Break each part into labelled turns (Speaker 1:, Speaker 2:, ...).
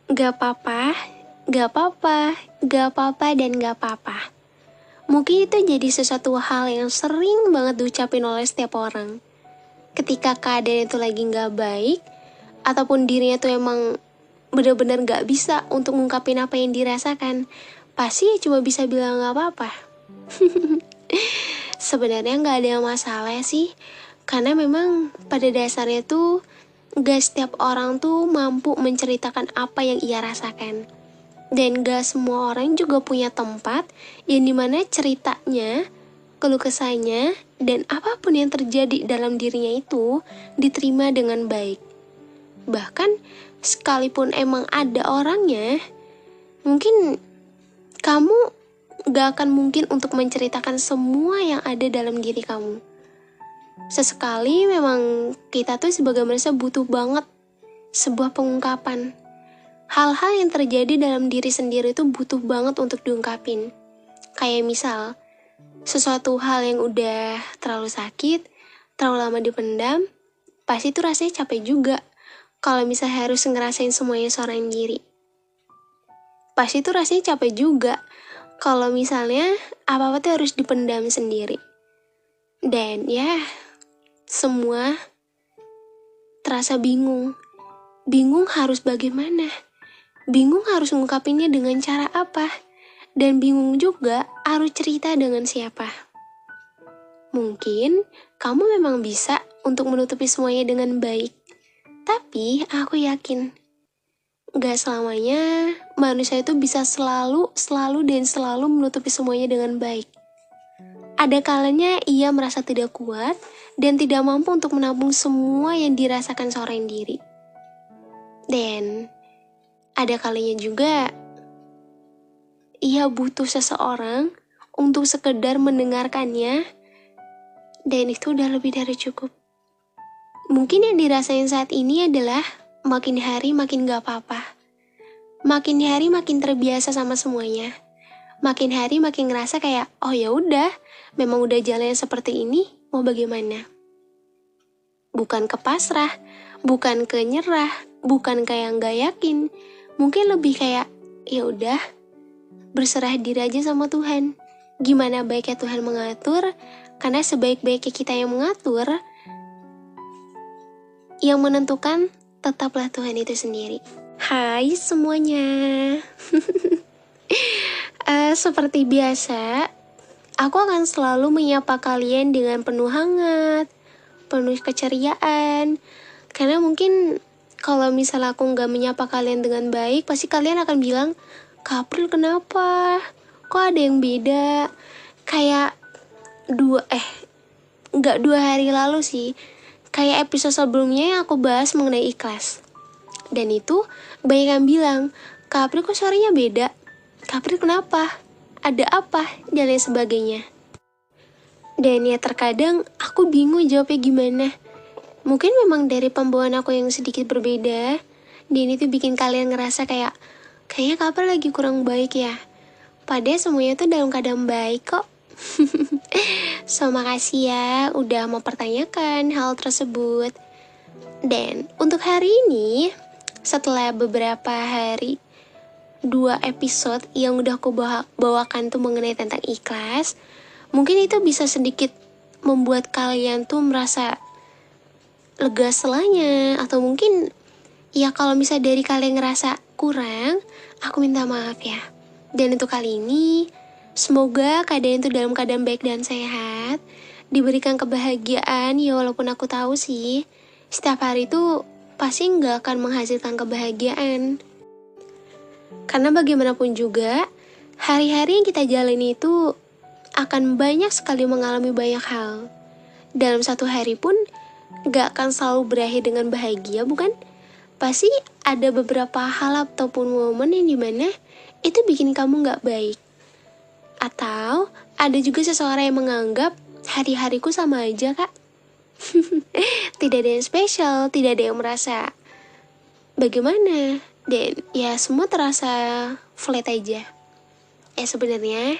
Speaker 1: Gak apa-apa, gak apa-apa, gak apa-apa, dan gak apa-apa. Mungkin itu jadi sesuatu hal yang sering banget diucapin oleh setiap orang. Ketika keadaan itu lagi gak baik, ataupun dirinya tuh emang benar-benar gak bisa untuk ngungkapin apa yang dirasakan, pasti cuma bisa bilang gak apa-apa. Sebenarnya gak ada masalah sih, karena memang pada dasarnya tuh gak setiap orang tuh mampu menceritakan apa yang ia rasakan. Dan gak semua orang juga punya tempat yang dimana ceritanya, keluh kesahnya, dan apapun yang terjadi dalam dirinya itu diterima dengan baik. Bahkan sekalipun emang ada orangnya, mungkin kamu gak akan mungkin untuk menceritakan semua yang ada dalam diri kamu. Sesekali memang kita tuh sebagai manusia butuh banget sebuah pengungkapan. Hal-hal yang terjadi dalam diri sendiri itu butuh banget untuk diungkapin. Kayak misal, sesuatu hal yang udah terlalu sakit, terlalu lama dipendam, pasti tuh rasanya capek juga. Kalau misalnya harus ngerasain semuanya seorang diri. Pasti tuh rasanya capek juga. Kalau misalnya apa-apa tuh harus dipendam sendiri. Dan ya, semua terasa bingung. Bingung harus bagaimana? Bingung harus ngungkapinnya dengan cara apa? Dan bingung juga harus cerita dengan siapa? Mungkin kamu memang bisa untuk menutupi semuanya dengan baik. Tapi aku yakin, gak selamanya manusia itu bisa selalu menutupi semuanya dengan baik. Ada kalanya ia merasa tidak kuat dan tidak mampu untuk menampung semua yang dirasakan seorang diri. Dan ada kalanya juga ia butuh seseorang untuk sekedar mendengarkannya, dan itu udah lebih dari cukup. Mungkin yang dirasain saat ini adalah makin hari makin gak apa-apa. Makin hari makin terbiasa sama semuanya. Makin hari makin ngerasa kayak, oh ya udah, memang udah jalannya seperti ini, mau bagaimana? Bukan ke pasrah, bukan ke nyerah, bukan kayak nggak yakin. Mungkin lebih kayak, ya udah, berserah diri aja sama Tuhan. Gimana baiknya Tuhan mengatur, karena sebaik-baiknya kita yang mengatur, yang menentukan tetaplah Tuhan itu sendiri. Hai semuanya. Seperti biasa, aku akan selalu menyapa kalian dengan penuh hangat, penuh keceriaan. Karena mungkin kalau misalnya aku nggak menyapa kalian dengan baik, pasti kalian akan bilang, Kak April kenapa? Kok ada yang beda? Kayak nggak 2 hari lalu sih, kayak episode sebelumnya yang aku bahas mengenai ikhlas. Dan itu banyak yang bilang, Kak April kok suaranya beda? Kak April kenapa? Ada apa? Dan lain sebagainya. Dan ya terkadang aku bingung jawabnya gimana. Mungkin memang dari pembawaan aku yang sedikit berbeda, dan itu bikin kalian ngerasa kayak, kayaknya Kak April lagi kurang baik ya. Padahal semuanya tuh dalam keadaan baik kok. So makasih ya udah mempertanyakan hal tersebut. Dan untuk hari ini, setelah beberapa hari 2 episode yang udah aku bawakan tuh mengenai tentang ikhlas, mungkin itu bisa sedikit membuat kalian tuh merasa lega selanya. Atau mungkin ya kalau misalnya dari kalian ngerasa kurang, aku minta maaf ya. Dan untuk kali ini, semoga kalian tuh dalam keadaan baik dan sehat, diberikan kebahagiaan. Ya walaupun aku tahu sih, setiap hari tuh pasti gak akan menghasilkan kebahagiaan. Karena bagaimanapun juga, hari-hari yang kita jalani itu akan banyak sekali mengalami banyak hal. Dalam satu hari pun gak akan selalu berakhir dengan bahagia, bukan? Pasti ada beberapa hal ataupun momen yang dimana itu bikin kamu gak baik. Atau ada juga seseorang yang menganggap hari-hariku sama aja kak. Tidak ada yang spesial, tidak ada yang merasa bagaimana. Dan ya semua terasa flat aja. Sebenarnya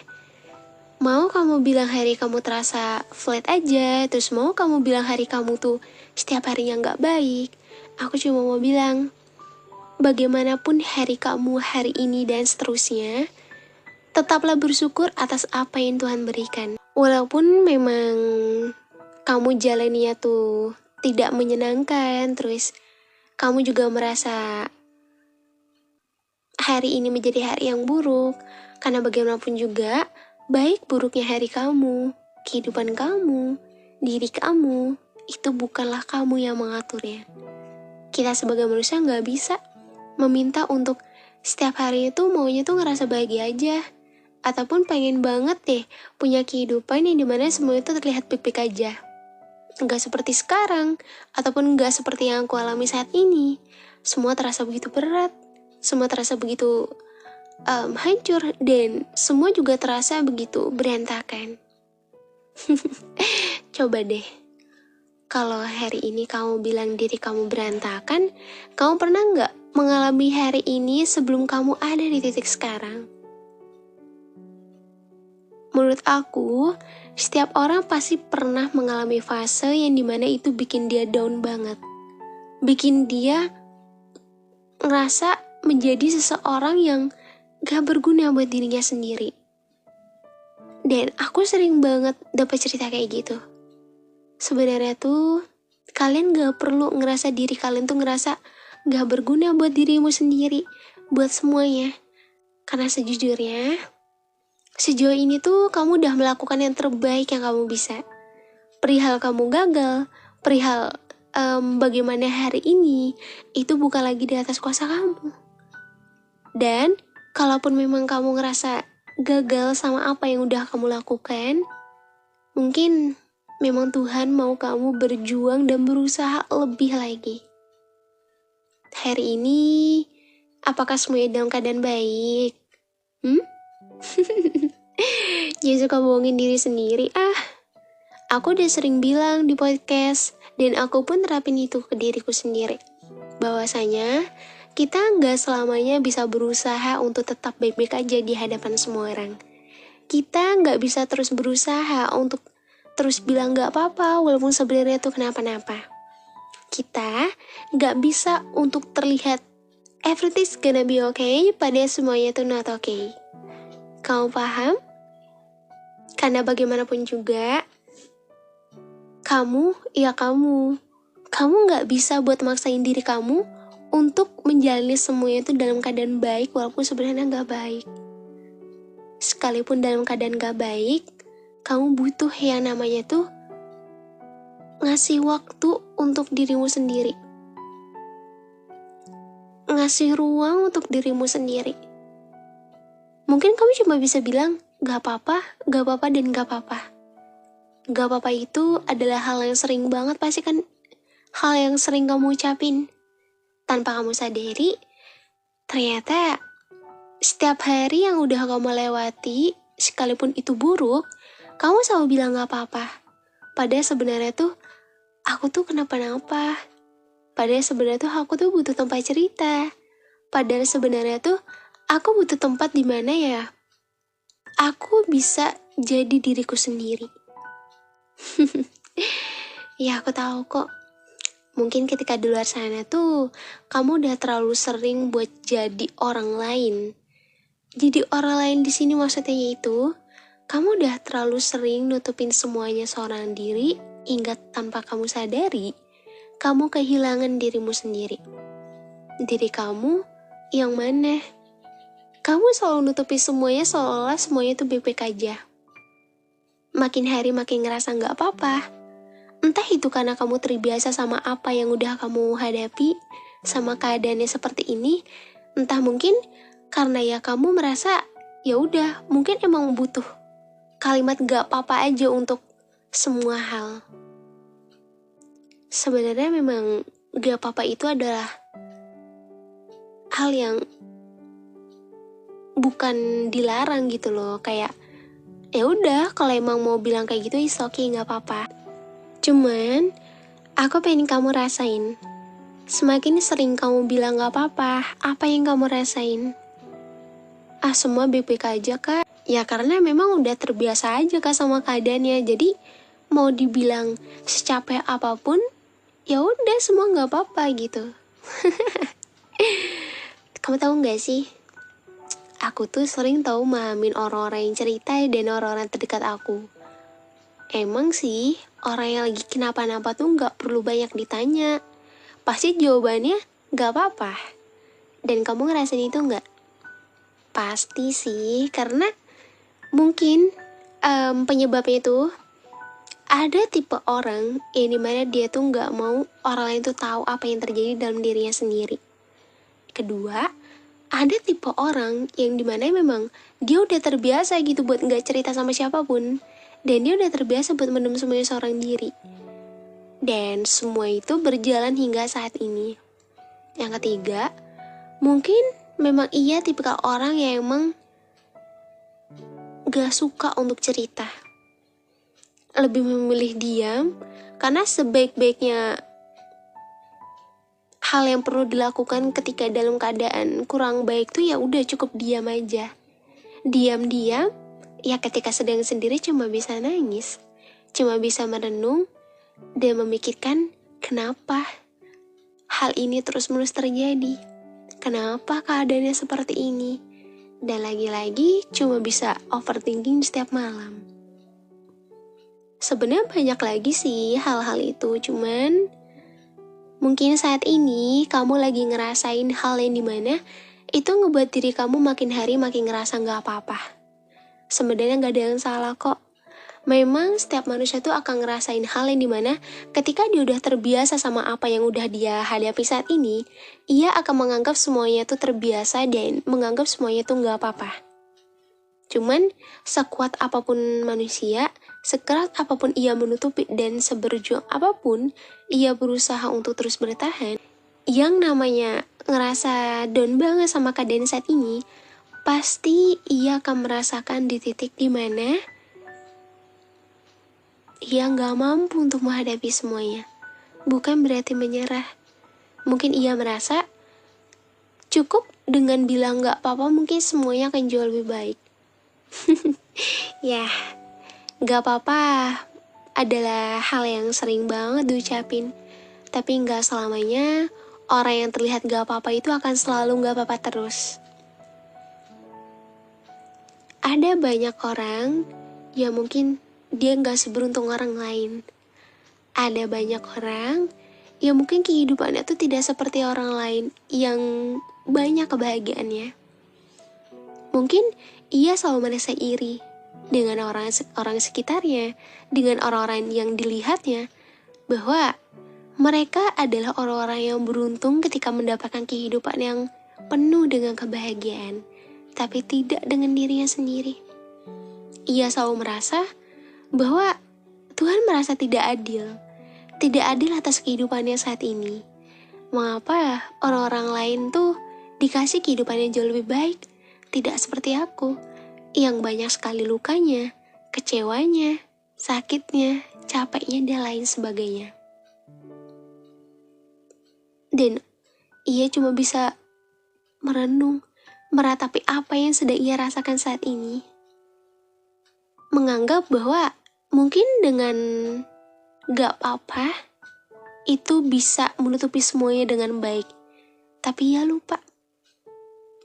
Speaker 1: mau kamu bilang hari kamu terasa flat aja, terus mau kamu bilang hari kamu tuh setiap harinya gak baik, aku cuma mau bilang, bagaimanapun hari kamu hari ini dan seterusnya, tetaplah bersyukur atas apa yang Tuhan berikan. Walaupun memang kamu jalannya tuh tidak menyenangkan, terus kamu juga merasa hari ini menjadi hari yang buruk, karena bagaimanapun juga, baik buruknya hari kamu, kehidupan kamu, diri kamu, itu bukanlah kamu yang mengaturnya. Kita sebagai manusia nggak bisa meminta untuk setiap hari itu maunya tuh ngerasa bahagia aja, ataupun pengen banget deh punya kehidupan yang dimana semua itu terlihat baik-baik aja. Nggak seperti sekarang, ataupun nggak seperti yang aku alami saat ini. Semua terasa begitu berat, semua terasa begitu hancur, dan semua juga terasa begitu berantakan. Coba deh, kalau hari ini kamu bilang diri kamu berantakan, kamu pernah nggak mengalami hari ini sebelum kamu ada di titik sekarang? Menurut aku, setiap orang pasti pernah mengalami fase yang dimana itu bikin dia down banget. Bikin dia ngerasa menjadi seseorang yang gak berguna buat dirinya sendiri. Dan aku sering banget dapat cerita kayak gitu. Sebenarnya tuh, kalian gak perlu ngerasa diri kalian tuh ngerasa gak berguna buat dirimu sendiri, buat semuanya. Karena sejujurnya, sejauh ini tuh kamu udah melakukan yang terbaik yang kamu bisa. Perihal kamu gagal, perihal bagaimana hari ini, itu bukan lagi di atas kuasa kamu. Dan kalaupun memang kamu ngerasa gagal sama apa yang udah kamu lakukan, mungkin memang Tuhan mau kamu berjuang dan berusaha lebih lagi. Hari ini, apakah semuanya dalam keadaan baik? Jangan suka bohongin diri sendiri Aku udah sering bilang di podcast, dan aku pun terapin itu ke diriku sendiri, bahwasanya kita nggak selamanya bisa berusaha untuk tetap baik-baik aja di hadapan semua orang. Kita nggak bisa terus berusaha untuk terus bilang nggak apa-apa walaupun sebenarnya tuh kenapa-napa. Kita nggak bisa untuk terlihat everything's gonna be okay pada semuanya tuh not okay. Kamu paham? Karena bagaimanapun juga, kamu nggak bisa buat maksain diri kamu untuk menjalani semuanya itu dalam keadaan baik walaupun sebenarnya nggak baik. Sekalipun dalam keadaan nggak baik, kamu butuh yang namanya tuh ngasih waktu untuk dirimu sendiri. Ngasih ruang untuk dirimu sendiri. Mungkin kamu cuma bisa bilang, gak apa-apa, dan gak apa-apa. Gak apa-apa itu adalah hal yang sering banget, pasti kan hal yang sering kamu ucapin. Tanpa kamu sadari, ternyata setiap hari yang udah kamu lewati, sekalipun itu buruk, kamu selalu bilang gak apa-apa. Padahal sebenarnya tuh, aku tuh kenapa-napa. Padahal sebenarnya tuh aku tuh butuh tempat cerita. Padahal sebenarnya tuh, aku butuh tempat di mana ya aku bisa jadi diriku sendiri. Ya aku tahu kok. Mungkin ketika di luar sana tuh kamu udah terlalu sering buat jadi orang lain. Jadi orang lain di sini maksudnya itu kamu udah terlalu sering nutupin semuanya seorang diri hingga tanpa kamu sadari kamu kehilangan dirimu sendiri. Diri kamu yang mana? Kamu selalu nutupi semuanya seolah-olah semuanya itu baik-baik aja. Makin hari makin ngerasa nggak apa-apa. Entah itu karena kamu terbiasa sama apa yang udah kamu hadapi, sama keadaannya seperti ini. Entah mungkin karena ya kamu merasa ya udah mungkin emang butuh kalimat nggak apa-apa aja untuk semua hal. Sebenarnya memang nggak apa-apa itu adalah hal yang bukan dilarang gitu loh, kayak ya udah kalau emang mau bilang kayak gitu is okay, nggak apa-apa. Cuman aku pengen kamu rasain, semakin sering kamu bilang nggak apa-apa, apa yang kamu rasain? Semua baik-baik aja kak. Ya karena memang udah terbiasa aja kak sama keadaannya, jadi mau dibilang secapek apapun, ya udah semua nggak apa-apa gitu. Kamu tahu nggak sih? Aku tuh sering tahu mahamin orang-orang yang cerita dan orang-orang terdekat aku. Emang sih, orang yang lagi kenapa-napa tuh nggak perlu banyak ditanya. Pasti jawabannya nggak apa-apa. Dan kamu ngerasain itu nggak? Pasti sih, karena mungkin penyebabnya itu ada tipe orang yang dimana dia tuh nggak mau orang lain tuh tahu apa yang terjadi dalam dirinya sendiri. Kedua, ada tipe orang yang dimana memang dia udah terbiasa gitu buat nggak cerita sama siapapun. Dan dia udah terbiasa buat mendem semuanya seorang diri. Dan semua itu berjalan hingga saat ini. Yang ketiga, mungkin memang ia tipikal orang yang emang gak suka untuk cerita. Lebih memilih diam, karena sebaik-baiknya hal yang perlu dilakukan ketika dalam keadaan kurang baik tuh ya udah cukup diam aja. Diam-diam, ya ketika sedang sendiri cuma bisa nangis, cuma bisa merenung dan memikirkan kenapa hal ini terus-menerus terjadi. Kenapa keadaannya seperti ini? Dan lagi-lagi cuma bisa overthinking setiap malam. Sebenarnya banyak lagi sih hal-hal itu, cuman mungkin saat ini kamu lagi ngerasain hal yang dimana itu ngebuat diri kamu makin hari makin ngerasa gak apa-apa. Sebenarnya gak ada yang salah kok. Memang setiap manusia tuh akan ngerasain hal yang dimana ketika dia udah terbiasa sama apa yang udah dia hadapi saat ini, ia akan menganggap semuanya tuh terbiasa dan menganggap semuanya tuh gak apa-apa. Cuman sekuat apapun manusia, sekeras apapun ia menutupi dan seberjuang apapun ia berusaha untuk terus bertahan, yang namanya ngerasa down banget sama keadaan saat ini, pasti ia akan merasakan di titik dimana ia gak mampu untuk menghadapi semuanya. Bukan berarti menyerah. Mungkin ia merasa cukup dengan bilang gak apa-apa, mungkin semuanya akan jauh lebih baik. Ya, gak apa-apa adalah hal yang sering banget diucapin. Tapi gak selamanya orang yang terlihat gak apa-apa itu akan selalu gak apa-apa terus. Ada banyak orang yang mungkin dia gak seberuntung orang lain. Ada banyak orang yang mungkin kehidupannya tuh tidak seperti orang lain yang banyak kebahagiaannya. Mungkin ia selalu merasa iri dengan orang sekitarnya, dengan orang-orang yang dilihatnya, bahwa mereka adalah orang-orang yang beruntung ketika mendapatkan kehidupan yang penuh dengan kebahagiaan, tapi tidak dengan dirinya sendiri. Ia selalu merasa bahwa Tuhan merasa tidak adil atas kehidupannya saat ini. Mengapa orang-orang lain tuh dikasih kehidupan yang jauh lebih baik, tidak seperti aku, yang banyak sekali lukanya, kecewanya, sakitnya, capeknya, dan lain sebagainya. Dan ia cuma bisa merenung, meratapi apa yang sedang ia rasakan saat ini. Menganggap bahwa mungkin dengan gak apa-apa itu bisa menutupi semuanya dengan baik. Tapi ia lupa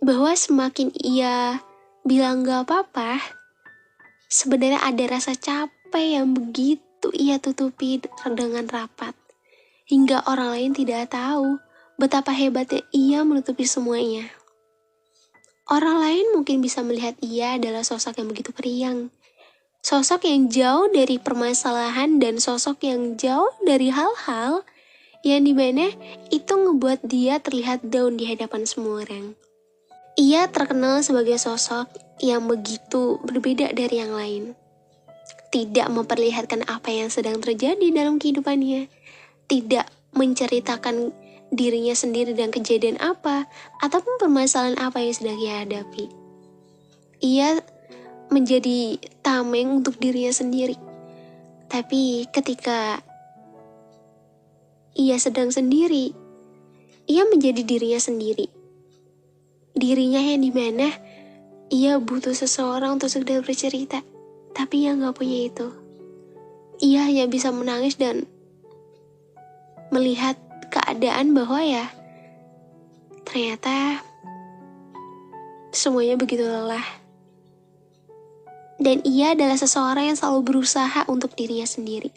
Speaker 1: bahwa semakin ia bilang gak apa-apa, sebenarnya ada rasa capek yang begitu ia tutupi dengan rapat. Hingga orang lain tidak tahu betapa hebatnya ia menutupi semuanya. Orang lain mungkin bisa melihat ia adalah sosok yang begitu periang. Sosok yang jauh dari permasalahan dan sosok yang jauh dari hal-hal yang dimana itu ngebuat dia terlihat down di hadapan semua orang. Ia terkenal sebagai sosok yang begitu berbeda dari yang lain. Tidak memperlihatkan apa yang sedang terjadi dalam kehidupannya. Tidak menceritakan dirinya sendiri dan kejadian apa ataupun permasalahan apa yang sedang ia hadapi. Ia menjadi tameng untuk dirinya sendiri. Tapi ketika ia sedang sendiri, ia menjadi dirinya sendiri. Dirinya yang dimana ia butuh seseorang untuk sekedar bercerita, tapi ia gak punya itu. Ia hanya bisa menangis dan melihat keadaan bahwa ya ternyata semuanya begitu lelah. Dan ia adalah seseorang yang selalu berusaha untuk dirinya sendiri.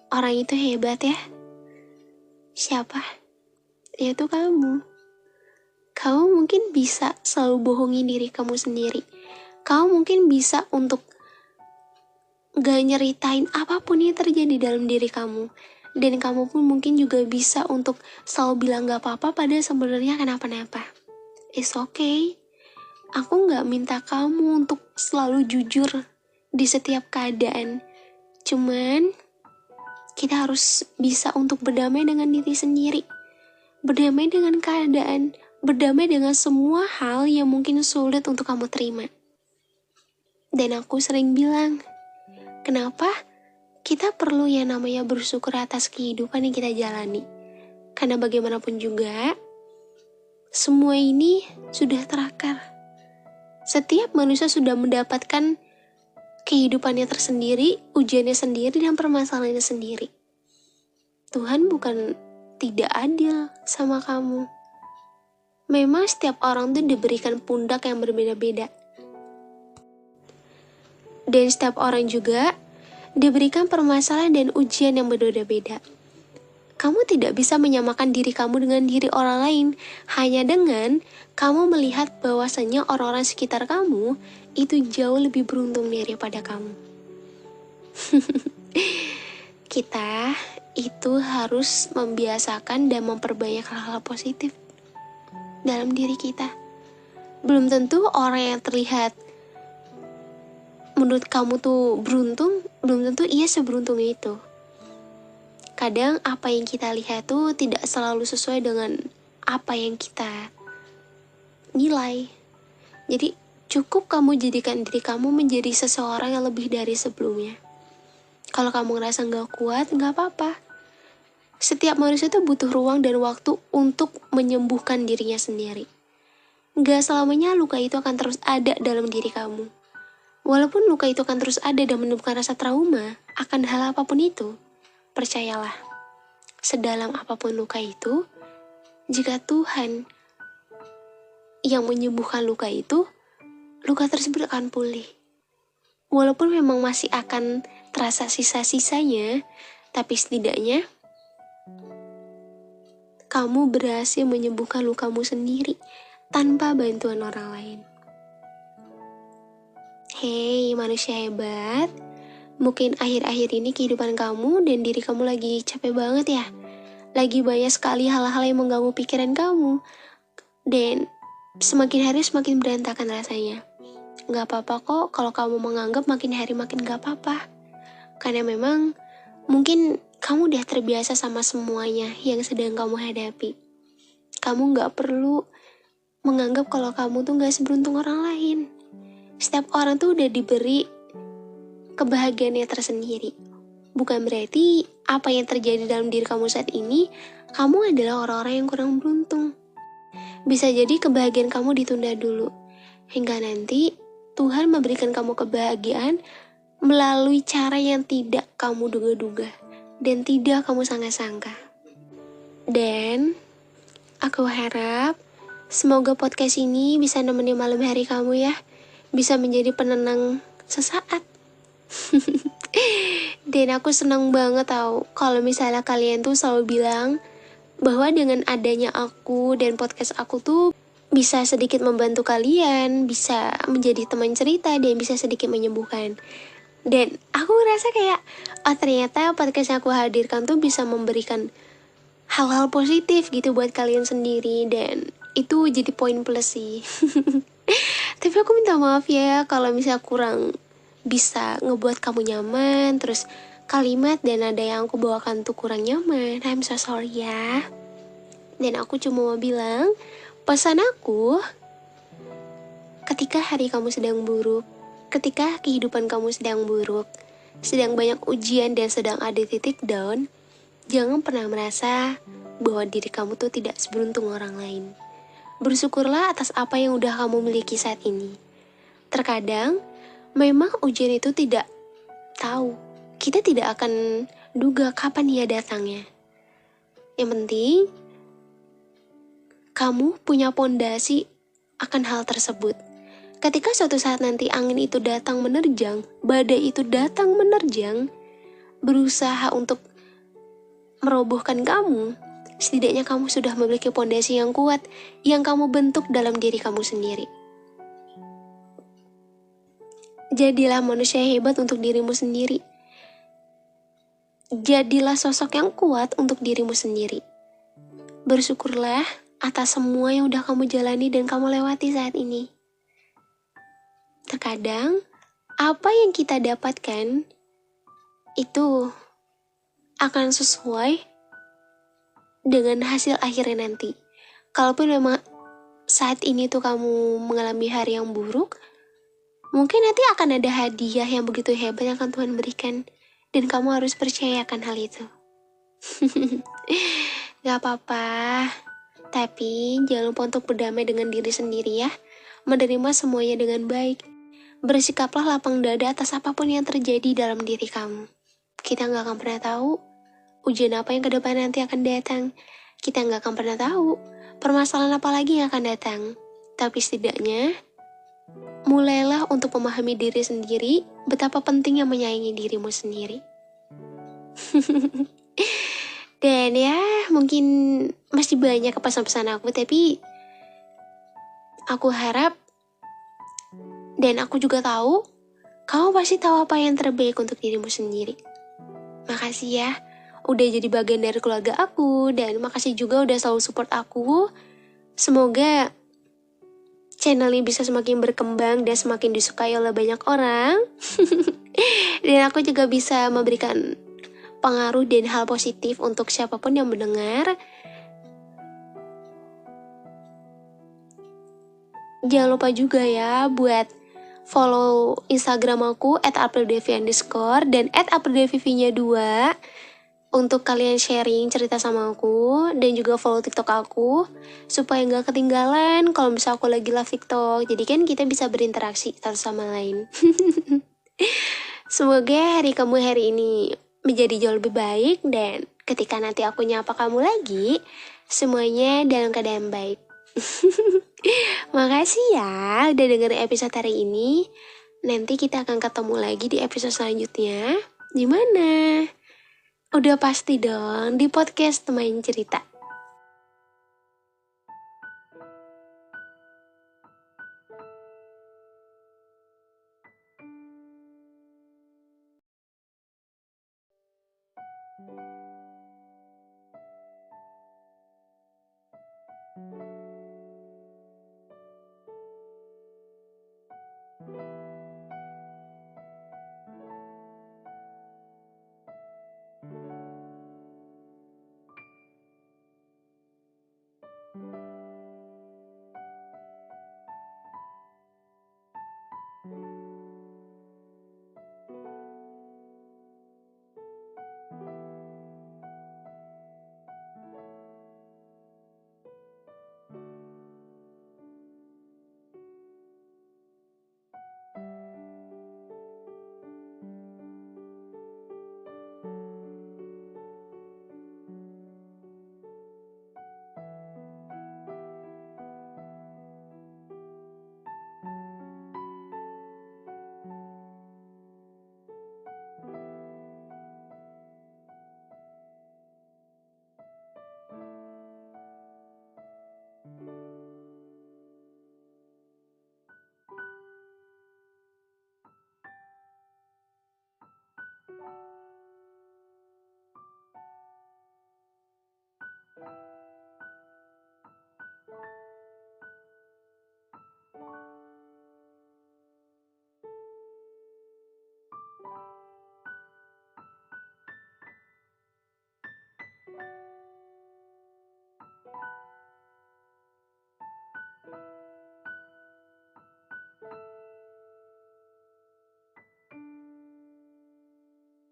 Speaker 1: Orang itu hebat ya. Siapa? Yaitu kamu. Kamu mungkin bisa selalu bohongin diri kamu sendiri. Kamu mungkin bisa untuk gak nyeritain apapun yang terjadi dalam diri kamu. Dan kamu pun mungkin juga bisa untuk selalu bilang gak apa-apa padahal sebenarnya kenapa-napa. It's okay. Aku gak minta kamu untuk selalu jujur di setiap keadaan. Cuman kita harus bisa untuk berdamai dengan diri sendiri. Berdamai dengan keadaan. Berdamai dengan semua hal yang mungkin sulit untuk kamu terima. Dan aku sering bilang, kenapa kita perlu yang namanya bersyukur atas kehidupan yang kita jalani. Karena bagaimanapun juga, semua ini sudah terakar. Setiap manusia sudah mendapatkan kehidupannya tersendiri, ujiannya sendiri, dan permasalahannya sendiri. Tuhan bukan tidak adil sama kamu. Memang setiap orang tuh diberikan pundak yang berbeda-beda. Dan setiap orang juga diberikan permasalahan dan ujian yang berbeda-beda. Kamu tidak bisa menyamakan diri kamu dengan diri orang lain hanya dengan kamu melihat bahwasannya orang-orang sekitar kamu itu jauh lebih beruntung daripada kamu. Kita itu harus membiasakan dan memperbanyak hal-hal positif dalam diri kita. Belum tentu orang yang terlihat menurut kamu tuh beruntung, belum tentu ia seberuntung itu. Kadang apa yang kita lihat tuh tidak selalu sesuai dengan apa yang kita nilai. Jadi cukup kamu jadikan diri kamu menjadi seseorang yang lebih dari sebelumnya. Kalau kamu ngerasa gak kuat, gak apa-apa. Setiap manusia itu butuh ruang dan waktu untuk menyembuhkan dirinya sendiri. Gak selamanya luka itu akan terus ada dalam diri kamu. Walaupun luka itu akan terus ada dan menimbulkan rasa trauma akan hal apapun itu, percayalah, sedalam apapun luka itu, jika Tuhan yang menyembuhkan luka itu, luka tersebut akan pulih. Walaupun memang masih akan terasa sisa-sisanya, tapi setidaknya kamu berhasil menyembuhkan lukamu sendiri tanpa bantuan orang lain. Hei manusia hebat, mungkin akhir-akhir ini kehidupan kamu dan diri kamu lagi capek banget ya. Lagi banyak sekali hal-hal yang mengganggu pikiran kamu. Dan semakin hari semakin berantakan rasanya. Gak apa-apa kok kalau kamu menganggap makin hari makin gak apa-apa. Karena memang mungkin kamu udah terbiasa sama semuanya yang sedang kamu hadapi. Kamu gak perlu menganggap kalau kamu tuh gak seberuntung orang lain. Setiap orang tuh udah diberi kebahagiaannya tersendiri. Bukan berarti apa yang terjadi dalam diri kamu saat ini, kamu adalah orang-orang yang kurang beruntung. Bisa jadi kebahagiaan kamu ditunda dulu. Hingga nanti Tuhan memberikan kamu kebahagiaan melalui cara yang tidak kamu duga-duga. Dan tidak kamu sangka-sangka. Dan aku harap semoga podcast ini bisa nemenin malam hari kamu ya. Bisa menjadi penenang sesaat. Dan aku senang banget tahu kalau misalnya kalian tuh selalu bilang bahwa dengan adanya aku dan podcast aku tuh bisa sedikit membantu kalian, bisa menjadi teman cerita dan bisa sedikit menyembuhkan. Dan aku ngerasa kayak, oh ternyata podcast yang aku hadirkan tuh bisa memberikan hal-hal positif gitu buat kalian sendiri. Dan itu jadi poin plus sih. Tapi aku minta maaf ya kalau misalnya kurang bisa ngebuat kamu nyaman. Terus kalimat dan nada yang aku bawakan tuh kurang nyaman. I'm so sorry ya. Dan aku cuma mau bilang, pesan aku, ketika hari kamu sedang buruk, ketika kehidupan kamu sedang buruk, sedang banyak ujian dan sedang ada titik down, jangan pernah merasa bahwa diri kamu tuh tidak seberuntung orang lain. Bersyukurlah atas apa yang udah kamu miliki saat ini. Terkadang, memang ujian itu tidak tahu. Kita tidak akan duga kapan ia datangnya. Yang penting, kamu punya pondasi akan hal tersebut. Ketika suatu saat nanti angin itu datang menerjang, badai itu datang menerjang, berusaha untuk merobohkan kamu, setidaknya kamu sudah memiliki pondasi yang kuat yang kamu bentuk dalam diri kamu sendiri. Jadilah manusia hebat untuk dirimu sendiri. Jadilah sosok yang kuat untuk dirimu sendiri. Bersyukurlah atas semua yang udah kamu jalani dan kamu lewati saat ini. Terkadang, apa yang kita dapatkan itu akan sesuai dengan hasil akhirnya nanti. Kalaupun memang saat ini tuh kamu mengalami hari yang buruk, mungkin nanti akan ada hadiah yang begitu hebat yang akan Tuhan berikan. Dan kamu harus percayakan hal itu. Gak apa-apa, tapi jangan lupa untuk berdamai dengan diri sendiri ya. Menerima semuanya dengan baik. Bersikaplah lapang dada atas apapun yang terjadi dalam diri kamu. Kita gak akan pernah tahu ujian apa yang ke depan nanti akan datang. Kita gak akan pernah tahu permasalahan apa lagi yang akan datang. Tapi setidaknya, mulailah untuk memahami diri sendiri, betapa pentingnya menyayangi dirimu sendiri. Dan ya, mungkin masih banyak pesan-pesan aku, tapi aku harap dan aku juga tahu, kamu pasti tahu apa yang terbaik untuk dirimu sendiri. Makasih ya, udah jadi bagian dari keluarga aku, dan makasih juga udah selalu support aku. Semoga channel ini bisa semakin berkembang dan semakin disukai oleh banyak orang. Dan aku juga bisa memberikan pengaruh dan hal positif untuk siapapun yang mendengar. Jangan lupa juga ya buat follow Instagram aku @aprildevi_ dan @aprildevi-nya 2 untuk kalian sharing cerita sama aku, dan juga follow TikTok aku supaya nggak ketinggalan kalau misalnya aku lagi live TikTok. Jadi kan kita bisa berinteraksi satu sama lain. Semoga hari kamu hari ini menjadi jauh lebih baik, dan ketika nanti aku nyapa kamu lagi, semuanya dalam keadaan baik. Makasih ya udah dengerin episode hari ini. Nanti kita akan ketemu lagi di episode selanjutnya. Di mana? Udah pasti dong di podcast Teman Cerita.